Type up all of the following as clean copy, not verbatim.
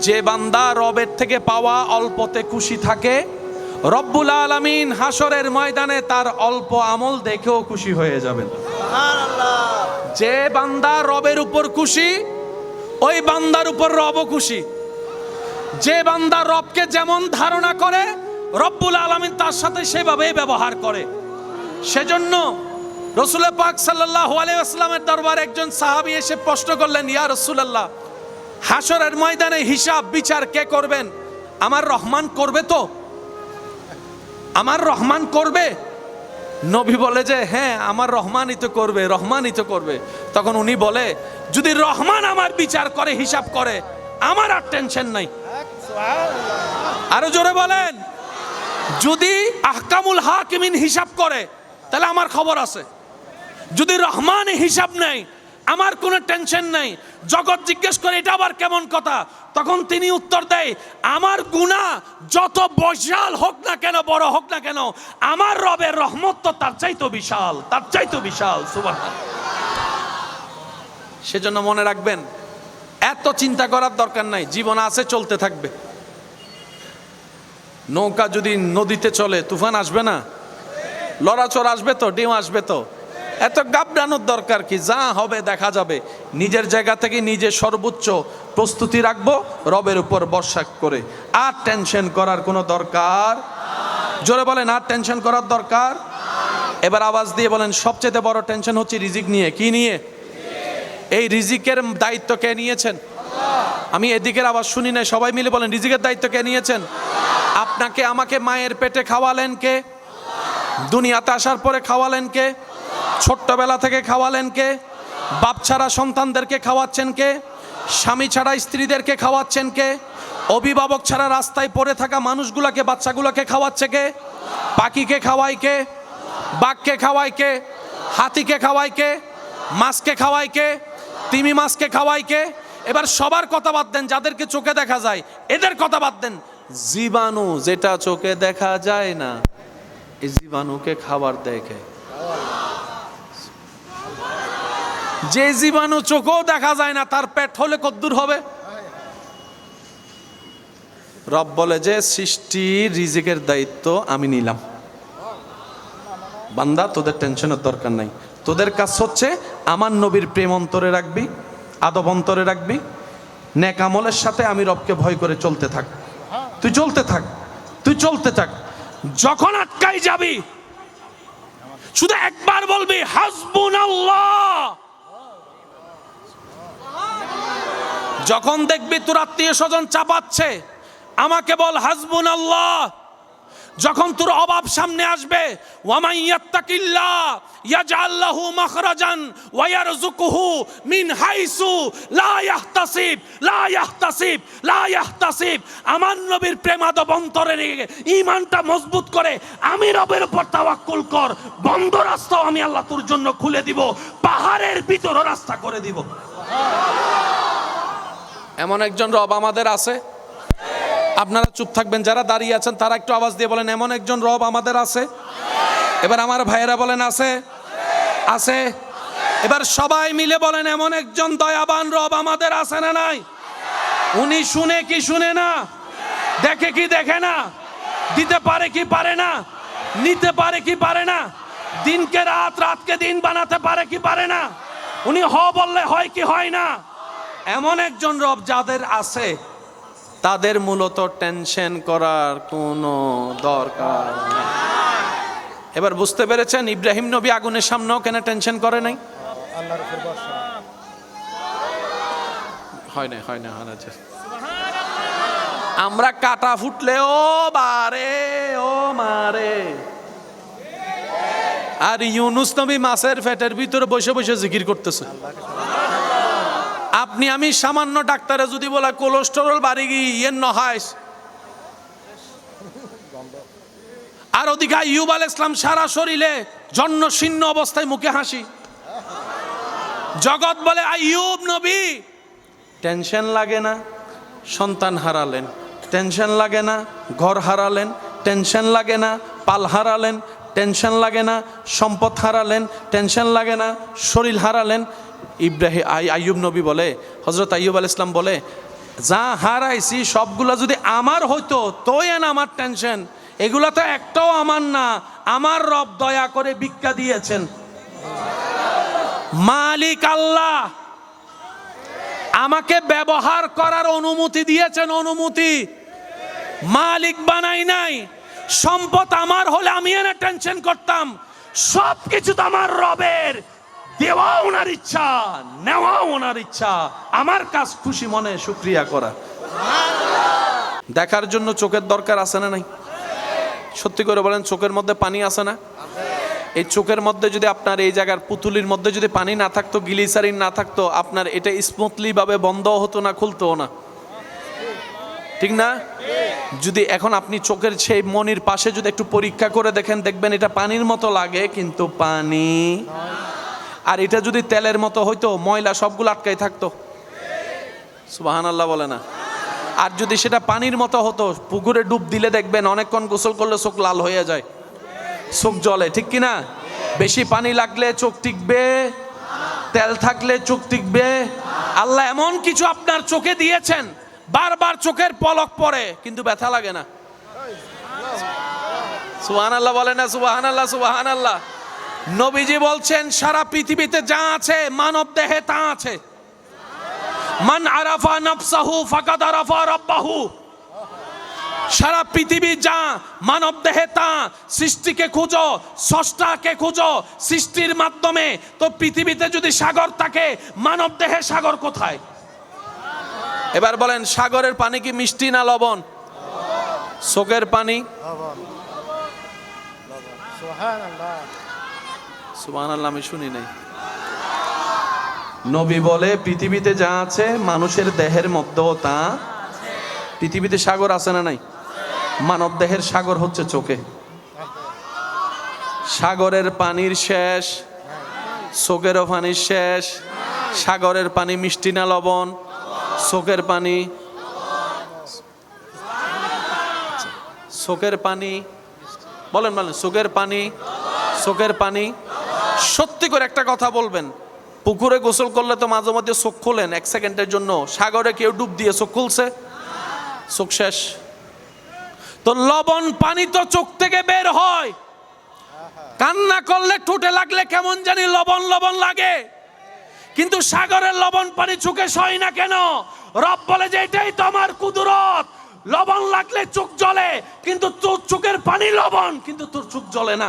যে বান্দা রবের থেকে পাওয়া অল্পতে খুশি থাকে, রব্বুল আলামিন হাসরের ময়দানে তার অল্প আমল দেখেও খুশি হয়ে যাবেন। যে বান্দা রবের উপর খুশি, ওই বান্দার উপর রবও খুশি। যে বান্দা রবকে যেমন ধারণা করে, রব্বুল আলামিন তার সাথে সেভাবেই ব্যবহার করে। সেজন্য রাসূল পাক সাল্লাল্লাহু আলাইহি ওয়াসাল্লামের দরবারে একজন সাহাবী এসে প্রশ্ন করলেন, ইয়া রাসূলুল্লাহ, হাসরের ময়দানে হিসাব বিচার কে করবেন? আমার রহমান করবে তো? আমার রহমান করবে? নবী বলে যে হ্যাঁ, আমার রহমানই তো করবে, রহমানই তো করবে। তখন উনি বলে, যদি রহমান আমার বিচার করে, হিসাব করে, আমার আর টেনশন নাই। আরো জোরে বলেন, যদি আহকামুল হাকিমিন হিসাব করে তাহলে আমার খবর আছে। যদি রহমান হিসাব নেই, আমার কোনো টেনশন নাই। জগৎ জিজ্ঞেস করে এটা আবার কেমন কথা? তখন তিনি উত্তর দেয়, আমার গুনাহ যত বিশাল হোক না কেন, বড় হোক না কেন, আমার রবের রহমত তো তার চাইতো বিশাল, তার চাইতো বিশাল। সুবহানাল্লাহ। সেজন্য মনে রাখবেন, এত চিন্তা করার দরকার নাই, জীবন আছে, চলতে থাকবে। নৌকা যদি নদীতে চলে, তুফান আসবে না? লড়াচড় আসবে তো, ঢেউ আসবে তো। এত ঘাবড়ানোর দরকার কি? যা হবে দেখা যাবে। নিজের জায়গা থেকে নিজে সর্বোচ্চ প্রস্তুতি রাখবো, রবের উপর ভরসা করে। আর টেনশন করার কোনো দরকার, জোরে বলেন, আর টেনশন করার দরকার। এবার আওয়াজ দিয়ে বলেন, সবচেয়ে বড় টেনশন হচ্ছে রিজিক নিয়ে। কি নিয়ে? এই রিজিকের দায়িত্ব কে নিয়েছেন? আমি এদিকের আওয়াজ শুনি না, সবাই মিলে বলেন, রিজিকের দায়িত্ব কে নিয়েছেন? আপনাকে আমাকে মায়ের পেটে খাওয়ালেন কে? দুনিয়াতে আসার পরে খাওয়ালেন কে? ছোট্টবেলা থেকে খাওয়ালেন কে? বাপ ছাড়া সন্তানদেরকে খাওয়াচ্ছেন কে? স্বামী ছাড়া স্ত্রীদেরকে খাওয়াচ্ছেন কে? অভিভাবক ছাড়া রাস্তায় পড়ে থাকা মানুষগুলোকে, বাচ্চাগুলোকে খাওয়াচ্ছে কে? পাখিকে খাওয়ায় কে? বাঘকে খাওয়ায় কে? হাতিকে খাওয়ায় কে? মাছকে খাওয়ায় কে? তিমি মাছকে খাওয়ায় কে? এবার সবার কথা বাদ দেন, যাদেরকে চোখে দেখা যায় এদের কথা বাদ দেন। জীবাণু যেটা চোখে দেখা যায় না, এই জীবাণুকে খাবার দেখে। যে জীবাণু চোখেও দেখা যায় না, তার পেট হলে কদ্দুর হবে? রব বলে যে সৃষ্টির রিজিকের দায়িত্ব আমি নিলাম। বান্দা, তোদের টেনশনের দরকার নাই। তোদের কাজ হচ্ছে আমার নবীর প্রেম অন্তরে রাখবি, আদব অন্তরে রাখবি, নেক আমলের সাথে আমি রবকে ভয় করে চলতে থাক। তুই চলতে থাক, তুই চলতে থাক। যখন আটকাই যাবি, শুধু একবার বলবি হাসবুনাল্লাহ। যখন দেখবি তোর আত্মীয় স্বজন চাপাচ্ছে, আমাকে বল হাসবুনাল্লাহ। যখন তোর অভাব সামনে আসবে, ওয়ামান ইয়াত্তাকিল্লাহ ইয়াজআল লাহু মাখরাজান ওয়া ইয়ারযুকুহু মিন হাইসু লা ইয়াহতাসিব লা ইয়াহতাসিব লা ইয়াহতাসিব। আমার নবীর প্রেম আদব অন্তরে রেখে ঈমানটা মজবুত করে আমি রবের উপর তাওয়াক্কুল কর, বন্ধ রাস্তাও আমি আল্লাহ তোর জন্য খুলে দিব, পাহাড়ের ভিতরও রাস্তা করে দিব। এমন একজন রব আমাদের আছে। আপনারা চুপ থাকবেন, যারা দাঁড়িয়ে আছেন তারা একটু আওয়াজ দিয়ে বলেন, এমন একজন রব আমাদের আছে। এবার আমার ভাইয়েরা বলেন, আছে? আছে। এবার সবাই মিলে বলেন, এমন একজন দয়াবান রব আমাদের আছে না নাই? উনি শুনে কি শুনে না? দেখে কি দেখে না? দিতে পারে কি পারে না? নিতে পারে কি পারে না? দিনকে রাত, রাতকে দিন বানাতে পারে কি পারে না? উনি হ বললে হয় কি হয় না? এমন একজন রব যাদের আছে, তাদের মূলত টেনশন করার কোনো দরকার নেই। এবার বুঝতে পেরেছেন ইব্রাহিম নবী আগুনের সামনেও কেন টেনশন করে নাই? হয় না, হয় না, হয় না। আমরা কাটা ফুটলে ও বারে ও মারে, আর ইউনুস নবী মাছের পেটের ভিতরে বসে বসে জিকির করতেছে। আপনি আমি সামান্য ডাক্তারে যদি বলা কোলেস্টেরল বাড়ি গিয়ে নহাইস, আর ওদিকে আইয়ুব আলাইহিস সালাম সারা শরীরে জন্য শীর্ণ অবস্থায়, মুখে হাসি। জগৎ বলে আইয়ুব নবী টেনশন লাগে না, সন্তান হারালেন, টেনশন লাগে না, ঘর হারালেন, টেনশন লাগে না, পাল হারালেন, টেনশন লাগে না, সম্পদ হারালেন, টেনশন লাগে না, শরীর হারালেন। আইয়ুব নবী বলে, হযরত আইয়ুব আলাইহিস সালাম বলে, যা হারাইছি সবগুলা যদি আমার হইতো তোই না আমার টেনশন, এগুলা তো একটাও আমার না, আমার রব দয়া করে ভিক্ষা দিয়েছেন। মালিক আল্লাহ আমাকে ব্যবহার করার অনুমতি দিয়েছেন, অনুমতি। মালিক বানাই নাই। সম্পদ আমার হলে আমি এনে টেনশন করতাম, সবকিছু তো আমার রবের, দেওয়া ওনার ইচ্ছা, নেওয়া ওনার ইচ্ছা, আমার কাজ খুশি মনে শুকরিয়া করা। দেখার জন্য চোখের দরকার আছে না নাই? সত্যি করে বলেন, চোখের মধ্যে পানি আছে না? এই চোখের মধ্যে যদি আপনার এই জায়গার পুতুলির মধ্যে যদি পানি না থাকতো, গ্লিসারিন না থাকতো, আপনার এটা স্মুথলি ভাবে বন্ধ হতো না, খুলতো না, ঠিক না? যদি এখন আপনি চোখের সেই মনির পাশে যদি একটু পরীক্ষা করে দেখেন, দেখবেন এটা পানির মতো লাগে কিন্তু পানি। আর এটা যদি তেলের মতো হইতো, ময়লা সবগুলো আটকাই থাকতো। সুবহানাল্লাহ বলে না? আর যদি সেটা পানির মতো হতো, পুকুরে ডুব দিলে দেখবেন অনেকক্ষণ গোসল করলে চোখ লাল হয়ে যায়, চোখ জ্বলে, ঠিক কিনা? বেশি পানি লাগলে চোখ টিকবে, তেল থাকলে চোখ টিকবে। আল্লাহ এমন কিছু আপনার চোখে দিয়েছেন, বারবার চোখের পলক পড়ে কিন্তু ব্যথা লাগে না। সুবহানাল্লাহ বলে না? সুবহানাল্লাহ, সুবহানাল্লাহ। নবীজি বলছেন সারা পৃথিবীতে যা আছে মানব দেহে তা আছে। মান আরাফা নাফসাহু ফাকাদ আরাফা রাব্বাহু। সারা পৃথিবী যা মানব দেহে তা, সৃষ্টিকে খুঁজো, স্রষ্টাকে খুঁজো সৃষ্টির মাধ্যমে। তো পৃথিবীতে যদি সাগর থাকে, মানব দেহে সাগর কোথায়? এবার বলেন, সাগরের পানি কি মিষ্টি না লবণ? চোখের পানি সুবহানাল্লাহ, আমি শুনি নাই। নবী বলে পৃথিবীতে যা আছে মানুষের দেহের মধ্যেও তা। পৃথিবীতে সাগর আছে না নাই? মানব দেহের সাগর হচ্ছে চোখে। সাগরের পানির শেষ, চোখেরও পানির শেষ। সাগরের পানি মিষ্টি না লবণ? চোখের পানি, চোখের পানি বলেন, বলেন, চোখের পানি, চোখের পানি। সত্যি করে একটা কথা বলবেন, পুকুরে গোসল করলে তো মাঝে মধ্যে চোখ খোলেন এক সেকেন্ডের জন্য, সাগরে কেউ ডুব দিয়ে চোখ খুলছে? চোখ শেষ। তো লবণ পানি তো চোখ থেকে বের হয়, কান্না করলে ঠোঁটে লাগলে কেমন জানি লবণ লবণ লাগে, কিন্তু সাগরের লবণ পানি চোখে সয় না কেন? রব বলে যে এটাই তো আমার কুদরত। লবণ লাগলে চোখ জ্বলে, কিন্তু তোর চোখের পানি লবণ, কিন্তু তোর চোখ জ্বলে না।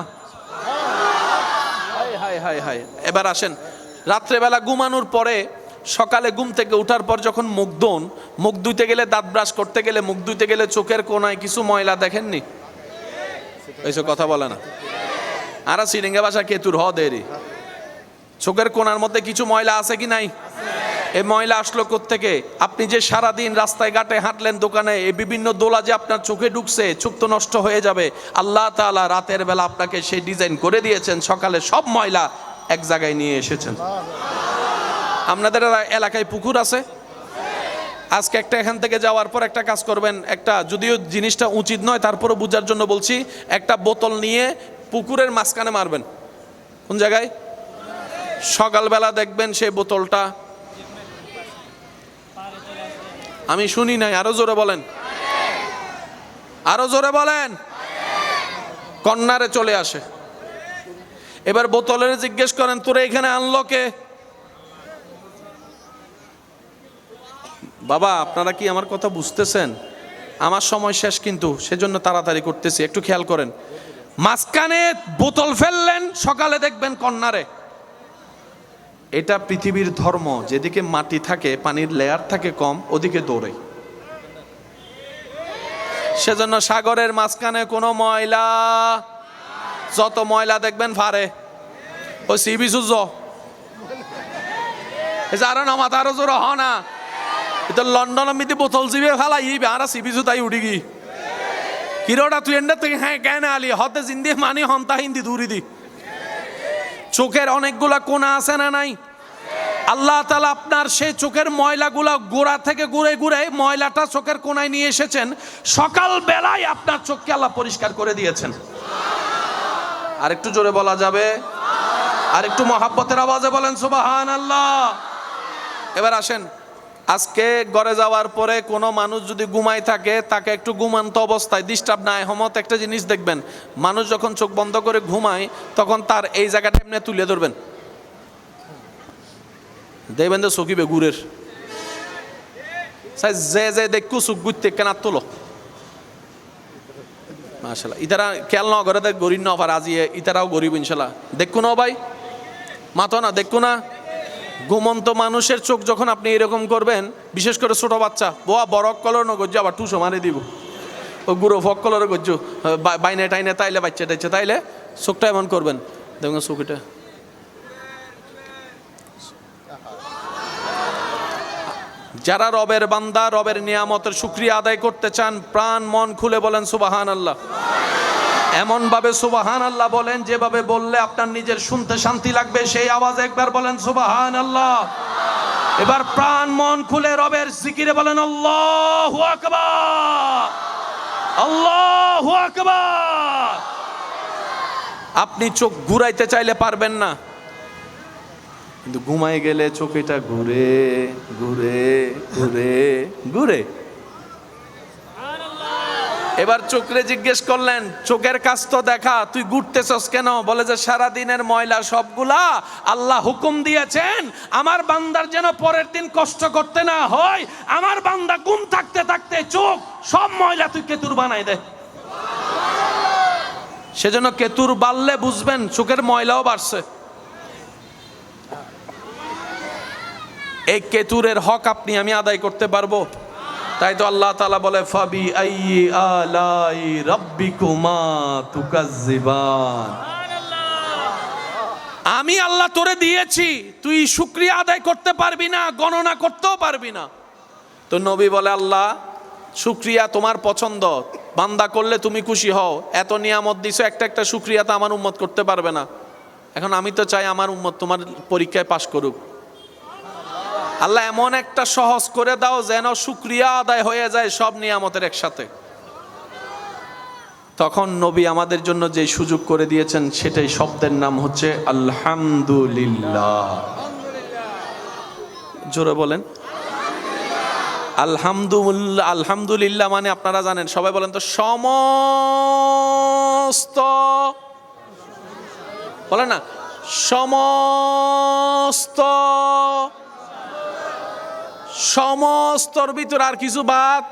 হায় হায় হায় হায়। এবার আসেন, রাত্রেবেলা ঘুমানোর পরে সকালে ঘুম থেকে ওঠার পর যখন মুখ ধুইতে গেলে, দাঁত ব্রাশ করতে গেলে, মুখ ধুইতে গেলে চোখের কোনায় কিছু ময়লা দেখেননি? এইসব কথা বলে না। আর সিরিঙ্গা ভাষা কেতুর হ দেরি, চোখের কোনার মধ্যে কিছু ময়লা আছে কি নাই? এই ময়লা আসলো কোত্থেকে? আপনি যে সারাদিন রাস্তায় ঘাটে হাঁটলেন, দোকানে, এই বিভিন্ন দোলা যে আপনার চোখে ঢুকছে, চোখ তো নষ্ট হয়ে যাবে। আল্লাহ তাআলা রাতের বেলা আপনাকে সেই ডিজাইন করে দিয়েছেন, সকালে সব ময়লা এক জায়গায় নিয়ে এসেছেন। আপনাদের এলাকায় পুকুর আছে? আজকে একটা এখান থেকে যাওয়ার পর একটা কাজ করবেন, একটা, যদিও জিনিসটা উচিত নয় তারপরও বোঝার জন্য বলছি, একটা বোতল নিয়ে পুকুরের মাঝখানে মারবেন। কোন জায়গায়? সকালবেলা দেখবেন সেই বোতলটা, আমি শুনি নাই, আরো জোরে বলেন, আরো জোরে বলেন, কর্নারে চলে আসে। এবার বোতলের জিজ্ঞেস করেন, তোরে এখানে আনলো কে? বাবা, আপনারা কি আমার কথা বুঝতেছেন? আমার সময় শেষ কিন্তু, সেজন্য তাড়াতাড়ি করতেছি, একটু খেয়াল করেন। মাঝখানে বোতল ফেললেন, সকালে দেখবেন কর্নারে। এটা পৃথিবীর ধর্ম, যেদিকে মাটি থাকে, পানির লেয়ার থাকে কম, ওদিকে দৌড়ে। সেজন্য সাগরের মাঝখানে কোনো ময়লা, যত ময়লা দেখবেন ফারে ওই সি বিচ আরো না, মাথা আরো জোর হ না। এটা লন্ডন মিতি বোতল জিবে ফেলা ইবে আর সি বিচু তাই উঠি গি কিরোটা তুই এন্ডার থেকে হ্যাঁ কেন আলি হতে জিন্দি মানি হন্তা হিন্দি দূরি দি। চোখের অনেকগুলা কোনা আছে না নাই? আল্লাহ তাআলা আপনার সেই চোখের ময়লাগুলা গোড়া থেকে ঘুরে ঘুরে ময়লাটা চোখের কোনায় নিয়ে এসেছেন, সকাল বেলায় আপনার চোখকে আল্লাহ পরিষ্কার করে দিয়েছেন। আর একটু জোরে বলা যাবে? আর একটু মহাব্বতের আওয়াজে বলেন সুবহানাল্লাহ। এবার আসেন, আজকে ঘরে যাওয়ার পরে কোনো মানুষ যদি ঘুমায় থাকে, তাকে একটু ঘুমান্ত অবস্থায় ডিস্টার্ব না হমত একটা জিনিস দেখবেন, মানুষ যখন চোখ বন্ধ করে ঘুমায় তখন তার এই জায়গাটা এমনি তুলে ধরবেন, দেখবেন তো চকিবে গুড়ের যে যে দেখু চোখ গুড়তে কেনা তোলো মাশাআল্লাহ। ইতারা খেয়াল না করে গরিব না পার আজিয়ে ইতারাও গরিব ইনশাল্লাহ। দেখুন না ভাই, মাতো না দেখুন না, ঘুমন্ত মানুষের চোখ যখন আপনি এরকম করবেন, বিশেষ করে ছোট বাচ্চা বোয়া বরক কলর ন গজ্জু আবার টুসো মারে দিব, ও গুঁড়ো ফক কলর গজ্জু বাইনে টাইনে তাইলে বাচ্চা টাইছে তাইলে চোখটা এমন করবেন, দেখুন চোখটা। যারা রবের বান্দা, রবের নিয়ামতের শুকরিয়া আদায় করতে চান, প্রাণ মন খুলে বলেন সুবহানাল্লাহ। এমন ভাবে সুবহানাল্লাহ বলেন যেভাবে বললে আপনার নিজের শুনতে শান্তি লাগবে, সেই আওয়াজ একবার বলেন সুবহানাল্লাহ। এবার প্রাণ মন খুলে রবের জিকিরে বলেন আল্লাহু আকবার, আল্লাহু আকবার। আপনি চোখ ঘুরাইতে চাইলে পারবেন না, কিন্তু ঘুমাই গেলে চোখটা ঘুরে ঘুরে ঘুরে ঘুরে। এবার চোখরে জিজ্ঞেস করলেন, চোখের কাজ তো দেখা, তুই ঘুরতেছস কেন? বলে যে সারা দিনের ময়লা সবগুলা আল্লাহ হুকুম দিয়েছেন আমার বান্দার যেন পরের দিন কষ্ট করতে না হয়, আমার বান্দা ঘুম থাকতে থাকতে চোখ সব ময়লা তুই কেতুর বানাই দে। সেজন্য কেতুর বাড়লে বুঝবেন চোখের ময়লাও বাড়ছে। এই কেতুরের হক আপনি আমি আদায় করতে পারবো? তাই তো আল্লাহ তাআলা বলে ফাবি আইয়ি আলাই রাব্বিকুমা তুকাজ্জিবান। আমি আল্লাহ তোরে দিয়েছি, তুই শুকরিয়া আদায় করতে পারবি না, গণনা করতেও পারবি না। তো নবী বলে আল্লাহ শুকরিয়া তোমার পছন্দ, বান্দা করলে তুমি খুশি হও, এত নিয়ামত দিছো, একটা একটা শুকরিয়া তো আমার উম্মত করতে পারবে না। এখন আমি তো চাই আমার উম্মত তোমার পরীক্ষায় পাশ করুক। আল্লাহ এমন একটা সহজ করে দাও যেন শুকরিয়া আদায় হয়ে যায় সব নিয়ামতের একসাথে। তখন নবী আমাদের জন্য যে সুযোগ করে দিয়েছেন সেটাই শব্দের নাম হচ্ছে আলহামদুলিল্লাহ। জোরে বলেন আলহামদুলিল্লাহ। আলহামদুলিল্লাহ মানে আপনারা জানেন, সবাই বলেন তো, সমস্ত, বলেন না, সমস্ত, সমস্তর ভিতর আর কিছু বাদ,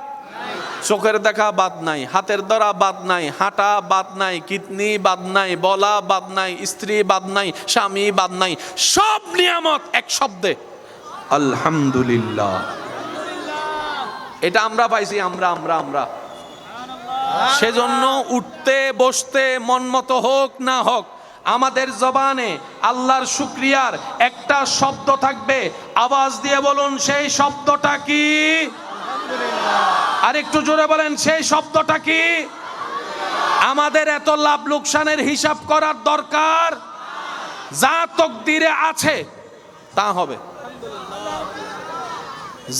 চোখের দেখা বাদ নাই, হাতের ধরা বাদ নাই, হাঁটা বাদ নাই, কিডনি বাদ নাই, বলা বাদ নাই, স্ত্রী বাদ নাই, স্বামী বাদ নাই, সব নিয়ামত এক শব্দে আলহামদুলিল্লাহ। এটা আমরা পাইছি, আমরা আমরা আমরা সেজন্য উঠতে বসতে মন মতো হোক না হোক আমাদের জবানে আল্লাহর শুকরিয়ার একটা শব্দ থাকবে। আওয়াজ দিয়ে বলুন সেই শব্দটা কি? আর একটু জোরে বলেন সেই শব্দটা কি? আমাদের এত লাভ লোকসানের হিসাব করার দরকার, যা তকদিরে আছে তা হবে,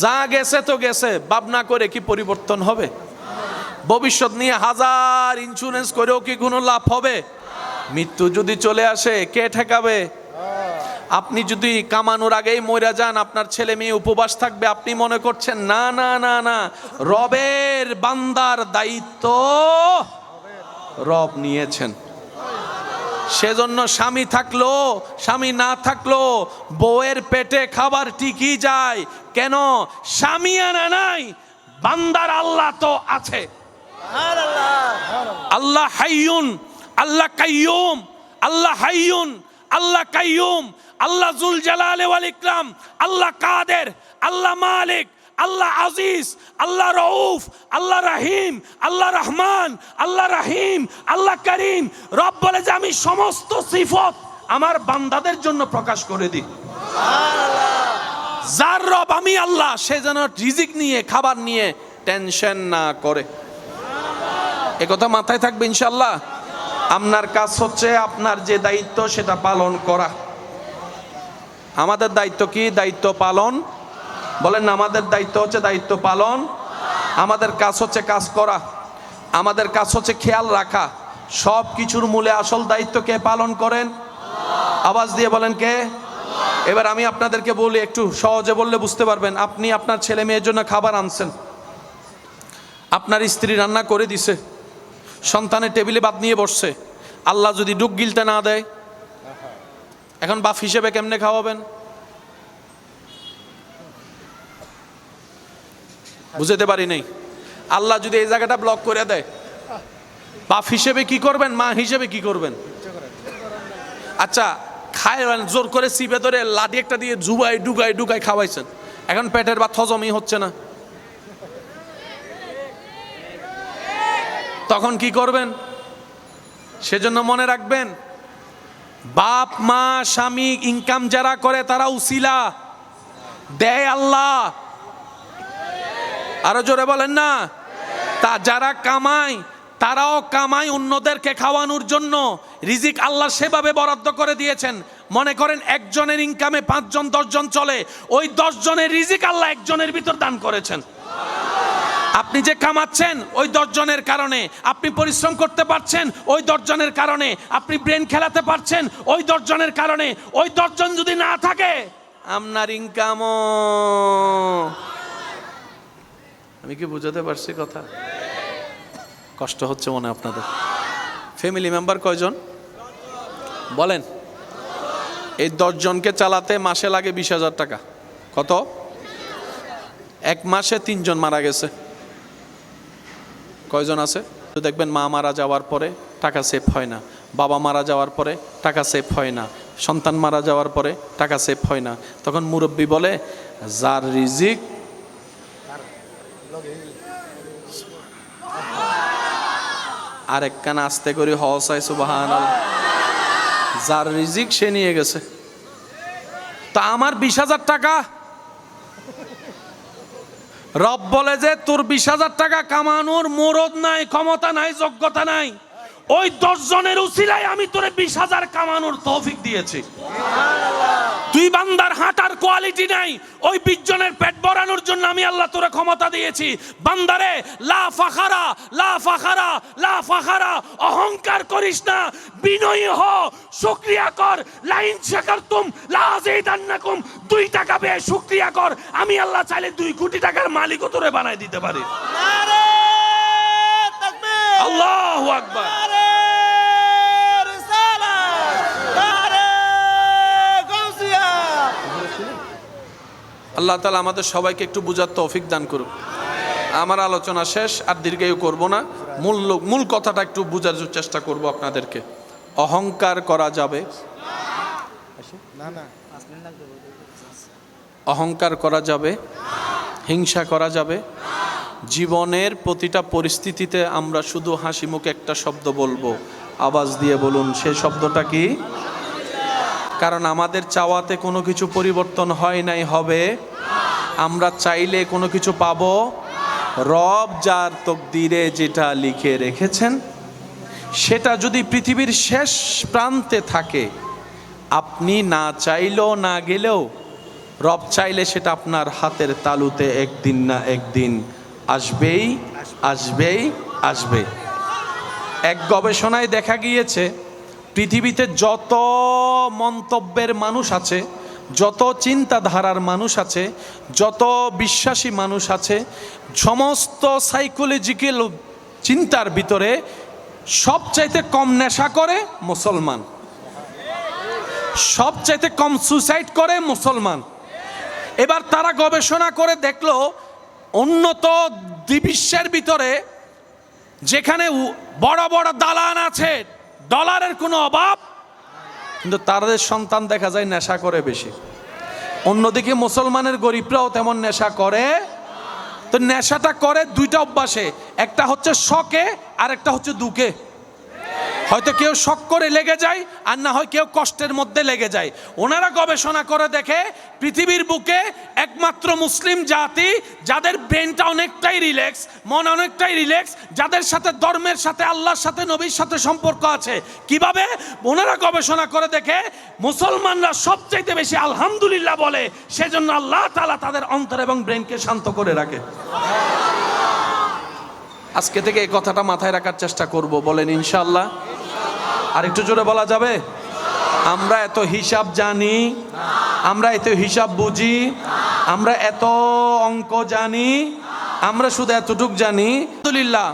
যা গেছে তো গেছে, ভাবনা করে কি পরিবর্তন হবে? ভবিষ্যৎ নিয়ে হাজার ইন্স্যুরেন্স করেও কি কোনো লাভ হবে? মৃত্যু যদি চলে আসে কে ঠেকাবে? আপনি যদি কামানোর আগেই মরে যান, আপনার ছেলে মেয়ে উপবাস থাকবে, আপনি মনে করছেন না না না না, রবের বান্দার দায়িত্ব রব নিয়েছেন। সেজন্য স্বামী থাকলো স্বামী না থাকলো বউয়ের পেটে খাবার ঠিকই যায়। কেন? স্বামী আনা নাই, বান্দার আল্লাহ তো আছে। আল্লাহ হাইয়ুন, আল্লাহ কাইয়ুম, আল্লাহ হাইয়ুন, আল্লাহ কাইয়ুম, আল্লাহ জুল জালালে ওয়াল ইকরাম, আল্লাহ কাদের, আল্লাহ মালিক, আল্লাহ আজিজ, আল্লাহ রউফ, আল্লাহ রাহিম, আল্লাহ রহমান, আল্লাহ রাহিম, আল্লাহ করিম। রব বলে যে আমি সমস্ত সিফত আমার বান্দাদের জন্য প্রকাশ করে দিই। যার রব আমি আল্লাহ, সে যেন রিজিক নিয়ে খাবার নিয়ে টেনশন না করে। এ কথা মাথায় থাকবে ইনশাআল্লাহ। আপনার কাজ হচ্ছে আপনার যে দায়িত্ব সেটা পালন করা। আমাদের দায়িত্ব কি? দায়িত্ব পালন। বলেন না, আমাদের দায়িত্ব হচ্ছে দায়িত্ব পালন। আমাদের কাজ হচ্ছে কাজ করা। আমাদের কাজ হচ্ছে খেয়াল রাখা। সব কিছুর মূলে আসল দায়িত্ব কে পালন করেন? আওয়াজ দিয়ে বলেন কে? এবার আমি আপনাদেরকে বলি, একটু সহজে বললে বুঝতে পারবেন। আপনি আপনার ছেলে মেয়ের জন্য খাবার আনছেন, আপনার স্ত্রী রান্না করে দিছে, সন্তানের টেবিলে ভাত নিয়ে বসছে, আল্লাহ যদি ডুক গিলতে না দেয়, এখন বাপ হিসেবে কেমনে খাওয়াবেন? বুঝতে পারি নাই। আল্লাহ যদি এই জায়গাটা ব্লক করে দেয়, বাপ হিসেবে কি করবেন, মা হিসেবে কি করবেন? আচ্ছা, খায় জোর করে চিপে ধরে লাঠি একটা দিয়ে জুবাই ডুগাই ডুগাই খাওয়াইছেন, এখন পেটের ভাত হজমই হচ্ছে না, তখন কি করবেন? সেজন্য মনে রাখবেন, বাপ মা স্বামী ইনকাম যারা করে তারা উসিলা, দেয় আল্লাহ। আরো জোরে বলেন না। তা যারা কামায় তারাও কামায় অন্যদেরকে খাওয়ানোর জন্য। রিজিক আল্লাহ সেভাবে বরাদ্দ করে দিয়েছেন। মনে করেন একজনের ইনকামে 5 জন 10 জন চলে, ওই 10 জনের রিজিক আল্লাহ একজনের ভিতর দান করেছেন। আপনি যে কামাচ্ছেন ওই 10 জনের কারণে, আপনি পরিশ্রম করতে পারছেন ওই 10 জনের কারণে, আপনি ব্রেন খেলাতে পারছেন ওই 10 জনের কারণে। ওই 10 জন যদি না থাকে আপনার ইনকামও। আমি কি বুঝাতে পারছি কথা? কষ্ট হচ্ছে মনে আপনাদের? ফ্যামিলি মেম্বার কয়জন বলেন? এই 10 জনকে চালাতে মাসে লাগে 20,000 টাকা। কত? এক মাসে 3 জন মারা গেছে। কয়জন আছে? তো দেখবেন মা মারা যাওয়ার পরে টাকা সেভ হয় না, বাবা মারা যাওয়ার পরে টাকা সেভ হয় না, সন্তান মারা যাওয়ার পরে টাকা সেভ হয় না। তখন মুরব্বী বলে, যার রিজিক আরেক কান আস্তে করে হসাই সুবহানাল্লাহ, যার রিজিক সে নিয়ে গেছে। তা আমার 20,000 টাকা, রব বলে যে তোর 20,000 টাকা কামানোর মুরদ নাই, ক্ষমতা নাই, যোগ্যতা নাই। ওই 10 জনের উসিলায় আমি তোরে 20,000 কামানোর তৌফিক দিয়েছি। তুই বান্দার হাঁটার কোয়ালিটি নাই, ওই 20 জনের পেট ভরানোর জন্য আমি আল্লাহ তোরে ক্ষমতা দিয়েছি। বান্দারে লা ফাখারা লা ফাখারা লা ফাখারা, অহংকার করিস না, বিনয়ী হ, শুকরিয়া কর। লাইন শাকারতুম লা আযীদান্নাকুম, 2 টাকা পেয়ে শুকরিয়া কর, আমি আল্লাহ চাইলে 2 কোটি টাকার মালিকও তোরে বানাই দিতে পারি। নারে তাকবীর, আল্লাহু আকবার। আল্লাহ তাআলা আমাদের সবাইকে একটু বুঝার তৌফিক দান করুন। আমার আলোচনা শেষ, আর দীর্ঘায়ু করব না। মূল কথাটা একটু বোঝার চেষ্টা করব আপনাদেরকে। অহংকার করা যাবে না, অহংকার করা যাবে, হিংসা করা যাবে। জীবনের প্রতিটা পরিস্থিতিতে আমরা শুধু হাসি মুখে একটা শব্দ বলবো, আওয়াজ দিয়ে বলুন, সেই শব্দটা কি? কারণ আমাদের চাওয়াতে কোনো কিছু পরিবর্তন হয় নাই, হবে। আমরা চাইলে কোনো কিছু পাবো। রব যার তকদিরে যেটা লিখে রেখেছেন সেটা যদি পৃথিবীর শেষ প্রান্তে থাকে, আপনি না চাইলেও না গেলেও রব চাইলে সেটা আপনার হাতের তালুতে একদিন না একদিন আসবেই আসবেই আসবে। এক গবেষণায় দেখা গিয়েছে, পৃথিবীতে যত মন্তব্যের মানুষ আছে, যত চিন্তাধারার মানুষ আছে, যত বিশ্বাসী মানুষ আছে, সমস্ত সাইকোলজিক্যাল চিন্তার ভিতরে সবচাইতে কম নেশা করে মুসলমান, সবচাইতে কম সুসাইড করে মুসলমান। এবার তারা গবেষণা করে দেখলো, উন্নত বিশ্বের ভিতরে যেখানে বড় বড় দালান আছে, ডলারের কোনো অভাব, কিন্তু তাদের সন্তান দেখা যায় নেশা করে বেশি। অন্যদিকে মুসলমানের গরিবরাও তেমন নেশা করে। তো নেশাটা করে 2টা অভ্যাসে, একটা হচ্ছে শখে আর একটা হচ্ছে দুঃখে। হয়তো কেউ শখ করে লেগে যায়, আর না হয় কেউ কষ্টের মধ্যে লেগে যায়। ওনারা গবেষণা করে দেখে, পৃথিবীর বুকে একমাত্র মুসলিম জাতি যাদের ব্রেনটা অনেকটাই রিল্যাক্স, মন অনেকটাই রিল্যাক্স, যাদের সাথে ধর্মের সাথে, আল্লাহর সাথে, নবীর সাথে সম্পর্ক আছে। কিভাবে? ওনারা গবেষণা করে দেখে মুসলমানরা সবচাইতে বেশি আলহামদুলিল্লাহ বলে, সেজন্য আল্লাহ তাআলা তাদের অন্তর এবং ব্রেনকে শান্ত করে রাখে। আজকে থেকে এই কথাটা মাথায় রাখার চেষ্টা করব, বলেন ইনশাআল্লাহ। আর একটু জোরে বলা যাবে? আমরা এত হিসাব জানি, আমরা এত হিসাব বুঝি, আমরা এত অঙ্ক জানি, আমরা শুধু এতটুক জানি। আলহামদুলিল্লাহ।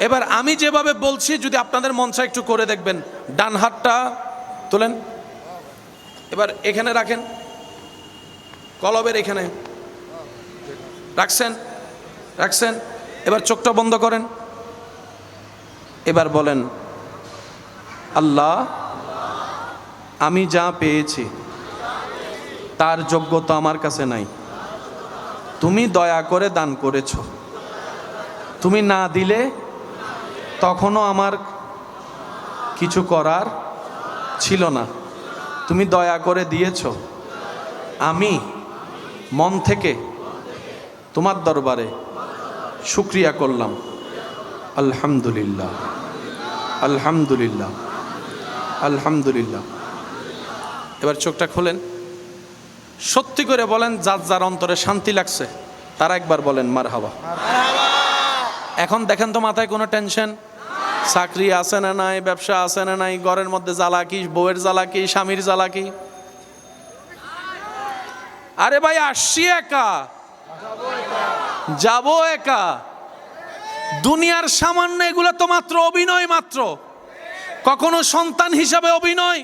এবার আমি যেভাবে বলছি যদি আপনাদের মন চায় একটু করে দেখবেন। ডান হাতটা তোলেন, এবার এখানে রাখেন, কলবের এখানে রাখছেন। এবার চোখটা বন্ধ করেন। এবার বলেন, আল্লাহ, আমি যা পেয়েছি তার যোগ্যতা আমার কাছে নাই, তুমি দয়া করে দান করেছ। তুমি না দিলে তখনও আমার কিছু করার ছিল না, তুমি দয়া করে দিয়েছ। আমি মন থেকে তোমার দরবারে শুকরিয়া করলাম। আলহামদুলিল্লাহ, আলহামদুলিল্লাহ, আলহামদুলিল্লাহ। এবার চোখটা খোলেন, সত্যি করে বলেন যার যার অন্তরে শান্তি লাগছে তারা একবার বলেন মারহাবা। এখন দেখেন তো মাথায় কোনো টেনশন, চাকরি আছে না নাই, ব্যবসা আছে না নাই, ঘরের মধ্যে জ্বালা কি, বউয়ের জ্বালা কি, স্বামীর জ্বালা কি? আরে ভাই, আসছি একা, যাবো একা। দুনিয়ার সামান্য এগুলো তো মাত্র অভিনয় মাত্র। কখনো সন্তান হিসাবে অভিনয়,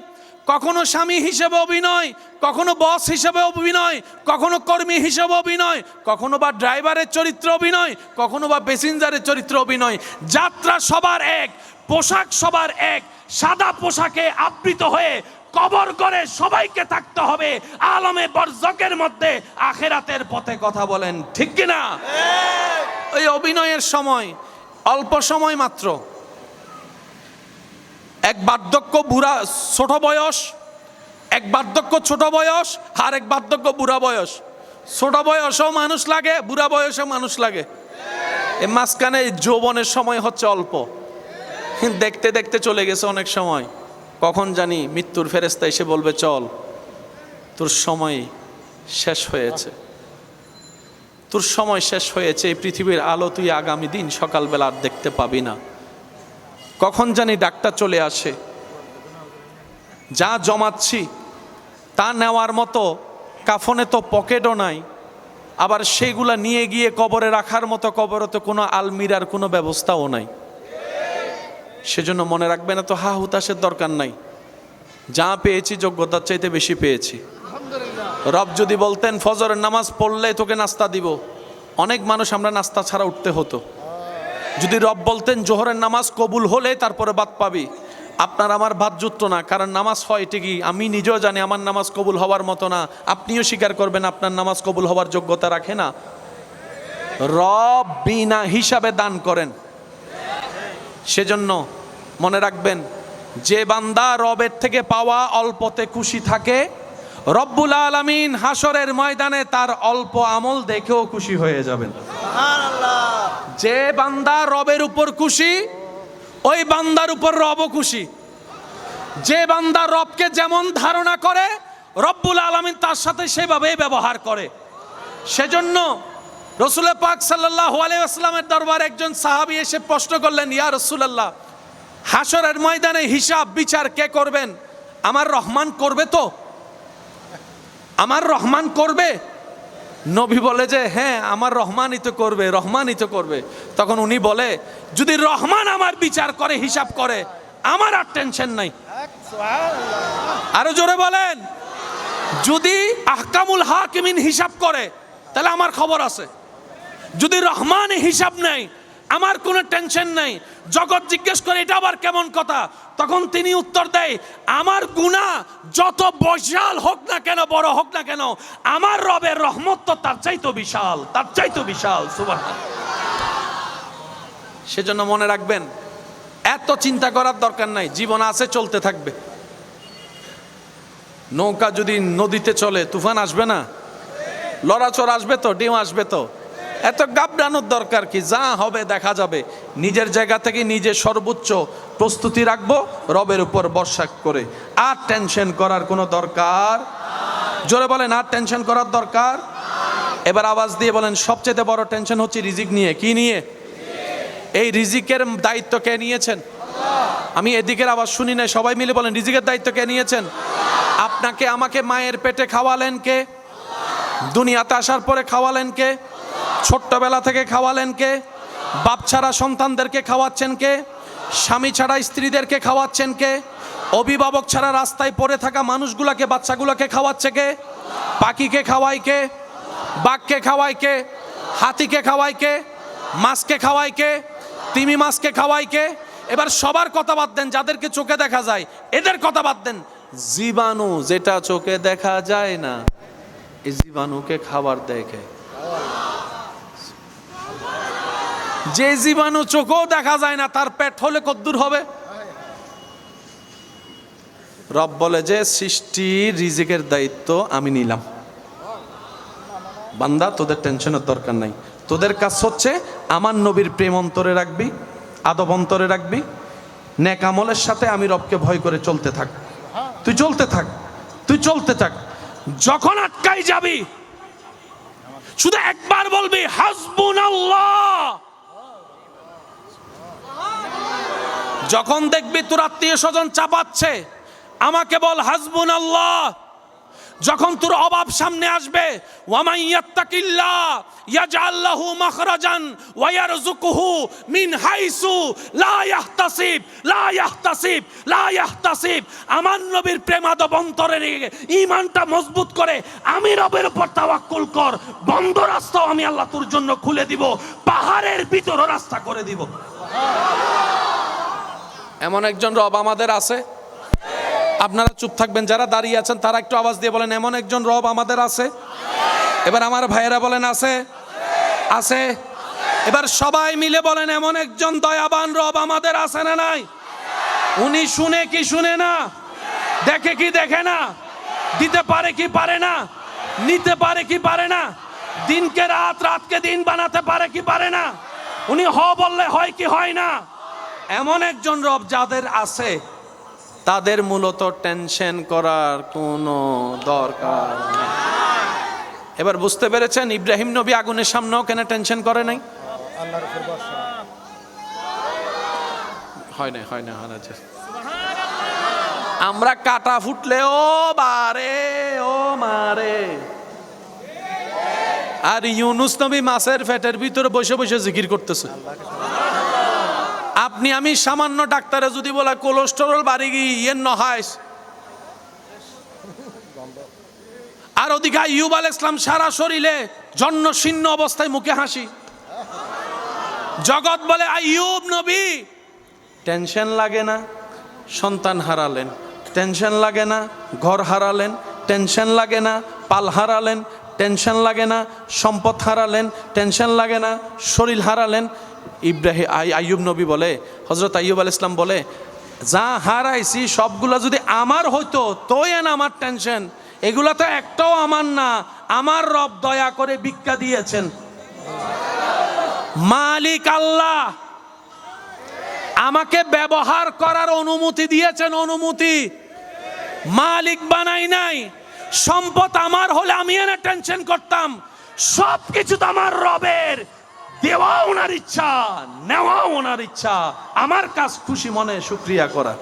কখনো স্বামী হিসেবে অভিনয়, কখনো বস হিসেবে অভিনয়, কখনো কর্মী হিসেবে অভিনয়, কখনো বা ড্রাইভারের চরিত্র অভিনয়, কখনো বা প্যাসেঞ্জারের চরিত্র অভিনয়। যাত্রা সবার এক, পোশাক সবার এক। সাদা পোশাকে আবৃত হয়ে কবর করে সবাইকে থাকতে হবে আলমে বরজকের মধ্যে, আখেরাতের পথে। কথা বলেন ঠিক কিনা? ওই অভিনয়ের সময় অল্প সময় মাত্র। এক বার্ধক্য বুড়া ছোট বয়স, এক বার্ধক্য ছোট বয়স, আর এক বার্ধক্য বুড়া বয়স। ছোট বয়সেও মানুষ লাগে, বুড়া বয়সেও মানুষ লাগে। এই মাঝখানে যৌবনের সময় হচ্ছে অল্প, দেখতে দেখতে চলে গেছে অনেক সময়। কখন জানি মৃত্যুর ফেরেশতা এসে বলবে চল, তোর সময় শেষ হয়েছে, তোর সময় শেষ হয়েছে। এই পৃথিবীর আলো তুই আগামী দিন সকালবেলা আর দেখতে পাবি না। কখন জানি ডাক্তার চলে আসে, যা জমাচ্ছি তা নেওয়ার মতো কাফনে তো পকেটও নাই, আবার সেইগুলা নিয়ে গিয়ে কবরে রাখার মতো কবরে তো কোনো আলমিরার কোনো ব্যবস্থাও নাই। সেজন্য মনে রাখবে না তো হা হুতাশের দরকার নাই। যা পেয়েছি যোগ্যতার চাইতে বেশি পেয়েছি। রব যদি বলতেন ফজরের নামাজ পড়লে তোকে নাস্তা দিব, অনেক মানুষ আমরা নাস্তা ছাড়া উঠতে হতো। যদি রব বলতেন জোহরের নামাজ কবুল হলে তারপরে ভাত পাবি, আপনার আমার ভাত জুটতো না। কারণ নামাজ হয় ঠিকই, আমি নিজেও জানি আমার নামাজ কবুল হওয়ার মতো না, আপনিও স্বীকার করবেন আপনার নামাজ কবুল হওয়ার যোগ্যতা রাখে না। রব বিনা হিসাবে দান করেন। সেজন্য মনে রাখবেন, যে বান্দা রবের থেকে পাওয়া অল্পতে খুশি থাকে, রব্বুল আলামিন হাসরের ময়দানে তার অল্প আমল দেখেও খুশি হয়ে যাবেন। যে বান্দা রবের উপর খুশি, ওই বান্দার উপর রবও খুশি। যে বান্দা রবকে যেমন ধারণা করে, রব্বুল আলামিন তার সাথে সেভাবেই ব্যবহার করে। সেজন্য রাসূল পাক সাল্লাল্লাহু আলাইহি ওয়াসাল্লামের দরবারে একজন সাহাবী এসে প্রশ্ন করলেন, ইয়া রাসূলুল্লাহ, হাসরের ময়দানে হিসাব বিচার কে করবেন? আমার রহমান করবে তো? আমার রহমান করবে? নবী বলে যে হ্যাঁ, আমার রহমানই তো করবে, রহমানই তো করবে। তখন উনি বলে, যদি রহমান আমার বিচার করে, হিসাব করে, আমার আর টেনশন নাই। আরো জোরে বলেন, যদি আহকামুল হাকিমিন হিসাব করে তাহলে আমার খবর আছে। যদি রহমান হিসাব নেই, আমার কোনো টেনশন নাই। জগৎ জিজ্ঞেস করে এটা আবার কেমন কথা? তখন তিনি উত্তর দেয়, আমার গুনাহ যত বিশাল হোক না কেন, বড় হোক না কেন, আমার রবের রহমত তো তার চাইতো বিশাল, তার চাইতো বিশাল। সুবহানাল্লাহ। সেজন্য মনে রাখবেন, এত চিন্তা করার দরকার নাই, জীবন আছে, চলতে থাকবে। নৌকা যদি নদীতে চলে, তুফান আসবে না? লড়াচড় আসবে তো, ডিম আসবে তো। এত ঘাবড়ানোর দরকার কি? যা হবে দেখা যাবে। নিজের জায়গা থেকে নিজে সর্বোচ্চ প্রস্তুতি রাখবো, রবের উপর ভরসা করে। আর টেনশন করার কোনো দরকার, জোরে বলেন, আর টেনশন করার দরকার। এবার আওয়াজ দিয়ে বলেন, সবচেয়ে বড় টেনশন হচ্ছে রিজিক নিয়ে। কি নিয়ে? এই রিজিকের দায়িত্ব কে নিয়েছেন? আমি এদিকের আওয়াজ শুনি নাই, সবাই মিলে বলেন, রিজিকের দায়িত্ব কে নিয়েছেন? আপনাকে আমাকে মায়ের পেটে খাওয়ালেন কে? দুনিয়াতে আসার পরে খাওয়ালেন কে? ছোট্টবেলা থেকে খাওয়ালেন কে? বাপ ছাড়া সন্তানদেরকে খাওয়াচ্ছেন কে? স্বামী ছাড়া স্ত্রীদেরকে খাওয়াচ্ছেন কে? অভিভাবক ছাড়া রাস্তায় পড়ে থাকা মানুষগুলাকে, বাচ্চাগুলোকে খাওয়াচ্ছে কে? পাখিকে খাওয়ায় কে? বাঘকে খাওয়ায় কে? হাতিকে খাওয়ায় কে? মাছকে খাওয়ায় কে? তিমি মাছকে খাওয়ায় কে? এবার সবার কথা বাদ দেন, যাদেরকে চোখে দেখা যায় এদের কথা বাদ দেন। জীবাণু যেটা চোখে দেখা যায় না, এই জীবাণুকে খাবার দেখে। যে জীবাণু চোখেও দেখা যায় না, তার পেট হলে কদ্দূর হবে? রব বলে যে সৃষ্টির রিজিকের দায়িত্ব আমি নিলাম, বান্দা তোদের টেনশনের দরকার নাই। তোদের কাজ হচ্ছে আমার নবীর প্রেম অন্তরে রাখবি, আদব অন্তরে রাখবি, নেক আমলের সাথে আমি রবকে ভয় করে চলতে থাক। তুই চলতে থাক, তুই চলতে থাক। যখন আটকাই যাবি শুধু একবার বলবি হাসবুনাল্লাহ। যখন দেখবি তোর আত্মীয় স্বজন চাপাচ্ছে, আমাকে বল হাসবুনাল্লাহ। যখন তোর অভাব সামনে আসবে, ওয়ামান ইয়াত্তাকিল্লাহ ইয়াজআল লাহু মাখরাজান ওয়া ইয়ারযুকুহু মিন হাইসু লা ইয়াহতাসিব লা ইয়াহতাসিব লা ইয়াহতাসিব। আমার নবীর প্রেম আদব অন্তরে রেখে ঈমানটা মজবুত করে আমি রবের উপর তাওয়াক্কুল কর, বন্ধ রাস্তাও আমি আল্লাহ তোর জন্য খুলে দিব, পাহাড়ের ভিতরও রাস্তা করে দিব। এমন একজন রব আমাদের আছে। আপনারা চুপ থাকবেন, যারা দাঁড়িয়ে আছেন তারা একটু আওয়াজ দিয়ে বলেন এমন একজন রব আমাদের আছে। এবার আমার ভাইয়েরা বলেন আছে, আছে। এবার সবাই মিলে বলেন এমন একজন দয়াবান রব আমাদের আছে না নাই? উনি শুনে কি শুনে না, দেখে কি দেখে না, দিতে পারে কি পারে না, নিতে পারে কি পারে না, দিনকে রাত, রাতকে দিন বানাতে পারে কি পারে না, উনি হ বললে হয় কি হয় না। এমন একজন রব যাদের আছে তাদের মূলত টেনশন করার কোনো দরকার নেই। এবার বুঝতে পেরেছেন ইব্রাহিম নবী আগুনের সামনেও কেন টেনশন করে নাই? হয় না, হয় না, হয় না। আমরা কাটা ফুটলে ও বারে ও মারে, আর ইউনুস নবী মাছের পেটের ভিতরে বসে বসে জিকির করতেছে। আপনি আমি সামান্য ডাক্তারে যদি বলা কোলেস্টেরল বাড়ি গিয়ে নহাইস, আর ওদিকে আইয়ুব আলাইহিস সালাম সারা শরীরে জন্য শীর্ণ অবস্থায়, মুখে হাসি। জগৎ বলে আইয়ুব নবী টেনশন লাগে না, সন্তান হারালেন, টেনশন লাগে না, ঘর হারালেন, টেনশন লাগে না, পাল হারালেন, টেনশন লাগে না, সম্পদ হারালেন, টেনশন লাগে না, শরীর হারালেন। আইয়ুব নবী বলে, হযরত আইয়ুব আলাইহিস সালাম বলে, যা হারাইছি সবগুলা যদি আমার হইতো তোই না আমার টেনশন, এগুলা তো একটাও আমার না, আমার রব দয়া করে ভিক্ষা দিয়েছেন। মালিক আল্লাহ আমাকে ব্যবহার করার অনুমতি দিয়েছেন, অনুমতি। মালিক বানাই নাই। সম্পদ আমার হলে আমি এনে টেনশন করতাম, সবকিছু তো আমার রবের, দেওয়া ওনার ইচ্ছা, নেওয়া ওনার ইচ্ছা, আমার কাজ খুশি মনে শুকরিয়া করা।